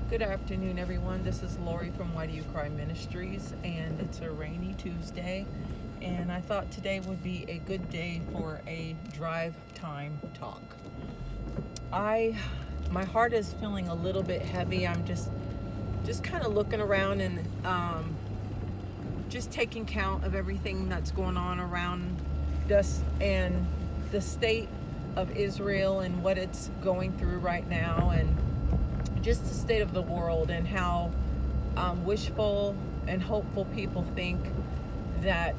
Good afternoon, everyone. This is Lori from Wdyc Ministries, and it's a rainy Tuesday. And I thought today would be a good day for a drive time talk. My heart is feeling a little bit heavy. I'm just kind of looking around and just taking count of everything that's going on around us and the state of Israel and what it's going through right now, and just the state of the world, and how wishful and hopeful people think that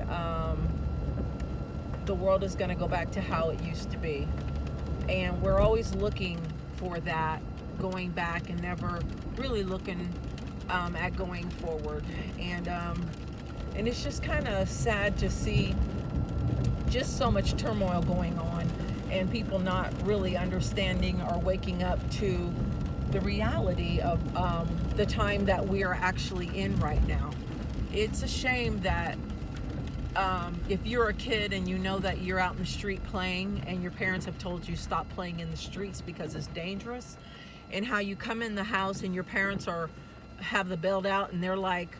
the world is going to go back to how it used to be. And we're always looking for that going back and never really looking at going forward. And it's just kind of sad to see just so much turmoil going on and people not really understanding or waking up to the reality of the time that we are actually in right now. It's a shame that if you're a kid and you know that you're out in the street playing and your parents have told you stop playing in the streets because it's dangerous, and how you come in the house and your parents have the belt out and they're like,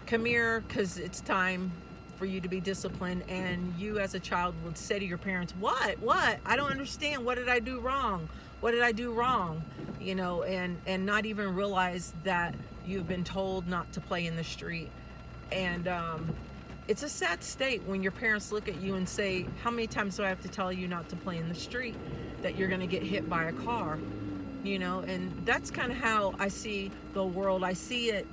come here because it's time for you to be disciplined, and you as a child would say to your parents, what I don't understand, what did I do wrong, and not even realize that you've been told not to play in the street. And it's a sad state when your parents look at you and say, how many times do I have to tell you not to play in the street, that you're going to get hit by a car, and that's kind of how I see the world. I see it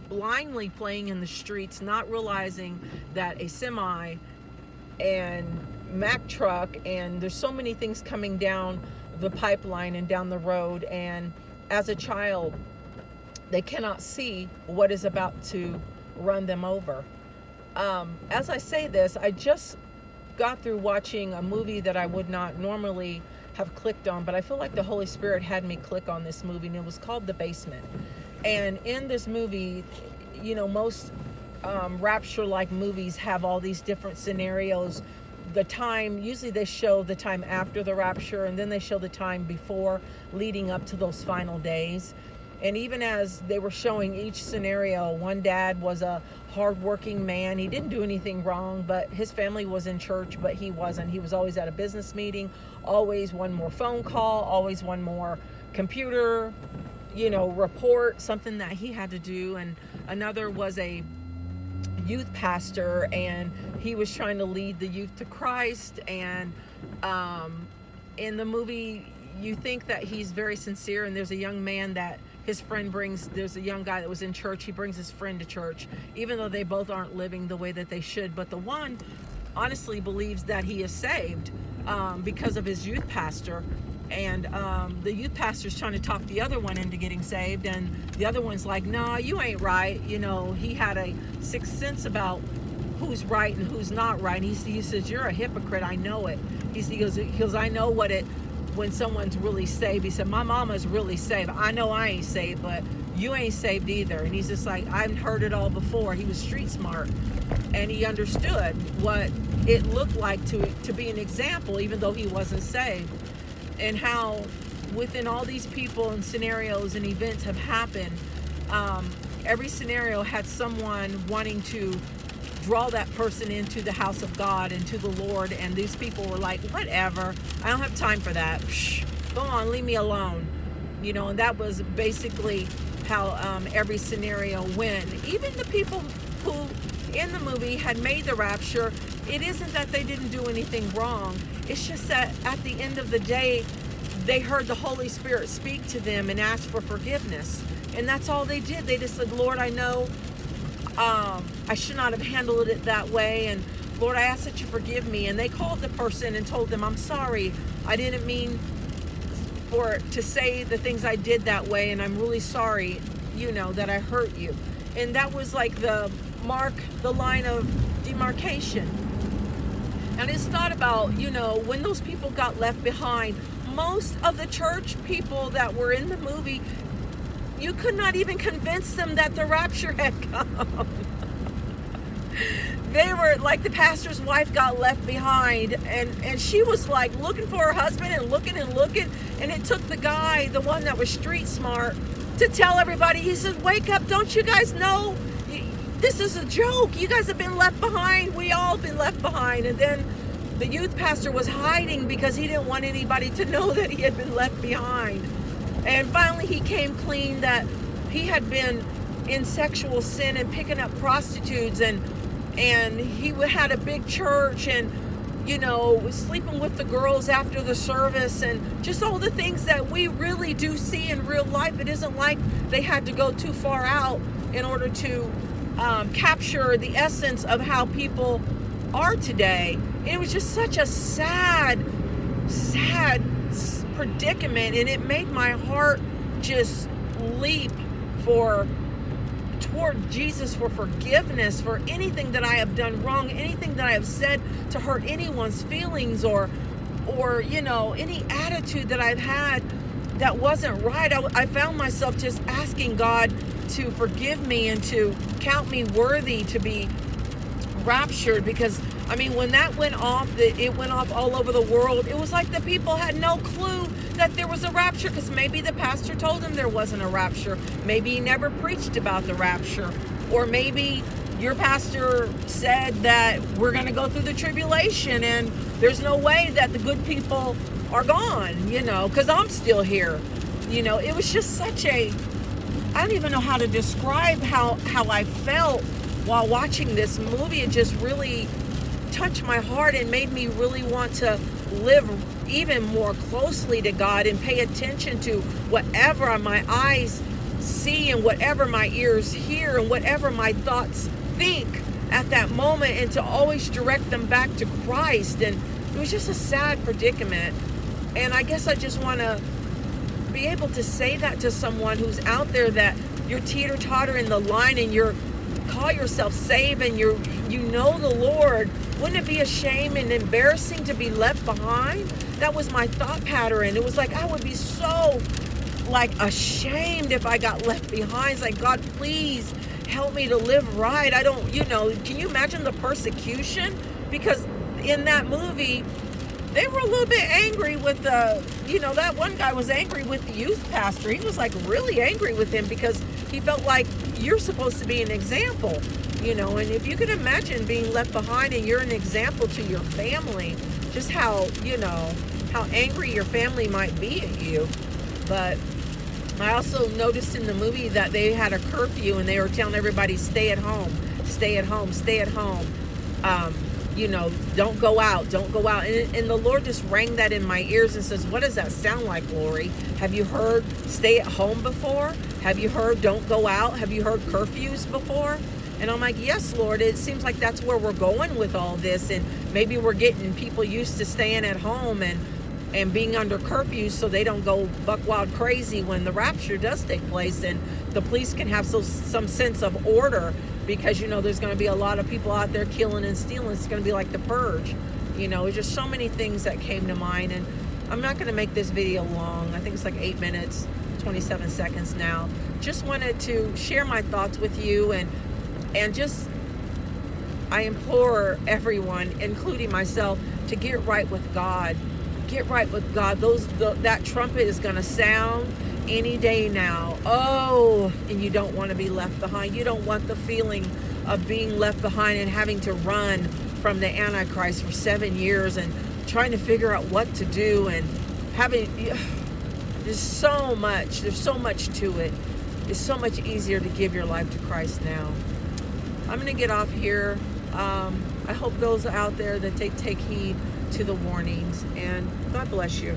blindly playing in the streets, not realizing that a semi and Mack truck, and there's so many things coming down the pipeline and down the road, and as a child they cannot see what is about to run them over. As I say this, I just got through watching a movie that I would not normally have clicked on, but I feel like the Holy Spirit had me click on this movie, and it was called The Basement. And in this movie, most rapture-like movies have all these different scenarios. The time, usually they show the time after the rapture, and then they show the time before, leading up to those final days. And even as they were showing each scenario, one dad was a hardworking man. He didn't do anything wrong, but his family was in church, but he wasn't. He was always at a business meeting, always one more phone call, always one more computer, report, something that he had to do. And another was a youth pastor, and he was trying to lead the youth to Christ. And in the movie, you think that he's very sincere, and there's a young man that his friend brings. There's a young guy that was in church. He brings his friend to church, even though they both aren't living the way that they should. But the one honestly believes that he is saved because of his youth pastor. And the youth pastor's trying to talk the other one into getting saved, and the other one's like, no, you ain't right. He had a sixth sense about who's right and who's not right. And he says, you're a hypocrite. I know it. He goes, I know when someone's really saved. He said, my mama's really saved. I know I ain't saved, but you ain't saved either. And he's just like, I've heard it all before. He was street smart, and he understood what it looked like to be an example, even though he wasn't saved. And how within all these people and scenarios and events have happened, every scenario had someone wanting to draw that person into the house of God and to the Lord, and these people were like, whatever, I don't have time for that. Psh, go on, leave me alone. And that was basically how every scenario went. Even the people who in the movie had made the rapture, it isn't that they didn't do anything wrong. It's just that at the end of the day, they heard the Holy Spirit speak to them and ask for forgiveness. And that's all they did. They just said, Lord, I know I should not have handled it that way. And Lord, I ask that you forgive me. And they called the person and told them, I'm sorry. I didn't mean to say the things I did that way. And I'm really sorry, that I hurt you. And that was like the line of demarcation. And it's thought about, when those people got left behind, most of the church people that were in the movie, you could not even convince them that the rapture had come. They were like, the pastor's wife got left behind, and she was like looking for her husband and looking, and it took the guy, the one that was street smart, to tell everybody. He said, wake up, don't you guys know? This is a joke. You guys have been left behind. We all been left behind. And then the youth pastor was hiding because he didn't want anybody to know that he had been left behind. And finally he came clean that he had been in sexual sin and picking up prostitutes, and he had a big church, and was sleeping with the girls after the service, and just all the things that we really do see in real life. It isn't like they had to go too far out in order to capture the essence of how people are today. And it was just such a sad predicament, and it made my heart just leap toward Jesus for forgiveness for anything that I have done wrong, anything that I have said to hurt anyone's feelings, or any attitude that I've had that wasn't right. I found myself just asking God to forgive me and to count me worthy to be raptured, because when that went off, it went off all over the world. It was like the people had no clue that there was a rapture, because maybe the pastor told them there wasn't a rapture. Maybe he never preached about the rapture. Or maybe your pastor said that we're going to go through the tribulation and there's no way that the good people are gone, because I'm still here. It was just such I don't even know how to describe how I felt while watching this movie. It just really touched my heart and made me really want to live even more closely to God and pay attention to whatever my eyes see and whatever my ears hear and whatever my thoughts think at that moment, and to always direct them back to Christ. And it was just a sad predicament. And I guess I just want to be able to say that to someone who's out there, that you're teeter-totter in the line and call yourself saved and you know the Lord. Wouldn't it be a shame and embarrassing to be left behind? That was my thought pattern. It was like I would be so ashamed if I got left behind. It's like, God, please help me to live right. I don't, can you imagine the persecution? Because in that movie, they were a little bit angry with that one guy was angry with the youth pastor. He was really angry with him because he felt like you're supposed to be an example, and if you can imagine being left behind and you're an example to your family, just how angry your family might be at you. But I also noticed in the movie that they had a curfew and they were telling everybody, stay at home, stay at home, stay at home. Don't go out. And the Lord just rang that in my ears and says, what does that sound like, Lori? Have you heard stay at home before? Have you heard don't go out? Have you heard curfews before? And I'm like, yes, Lord, it seems like that's where we're going with all this. And maybe we're getting people used to staying at home and being under curfews so they don't go buck wild crazy when the rapture does take place, and the police can have some sense of order, because there's going to be a lot of people out there killing and stealing. It's going to be like the purge. It's just so many things that came to mind. And I'm not going to make this video long. I think it's 8 minutes 27 seconds now. Just wanted to share my thoughts with you, and just I implore everyone, including myself, to get right with God. Get right with God. That trumpet is going to sound any day now. Oh, and you don't want to be left behind. You don't want the feeling of being left behind and having to run from the Antichrist for 7 years and trying to figure out what to do, and there's so much to it. It's so much easier to give your life to Christ now. I'm going to get off here. I hope those out there that they take heed to the warnings, and God bless you.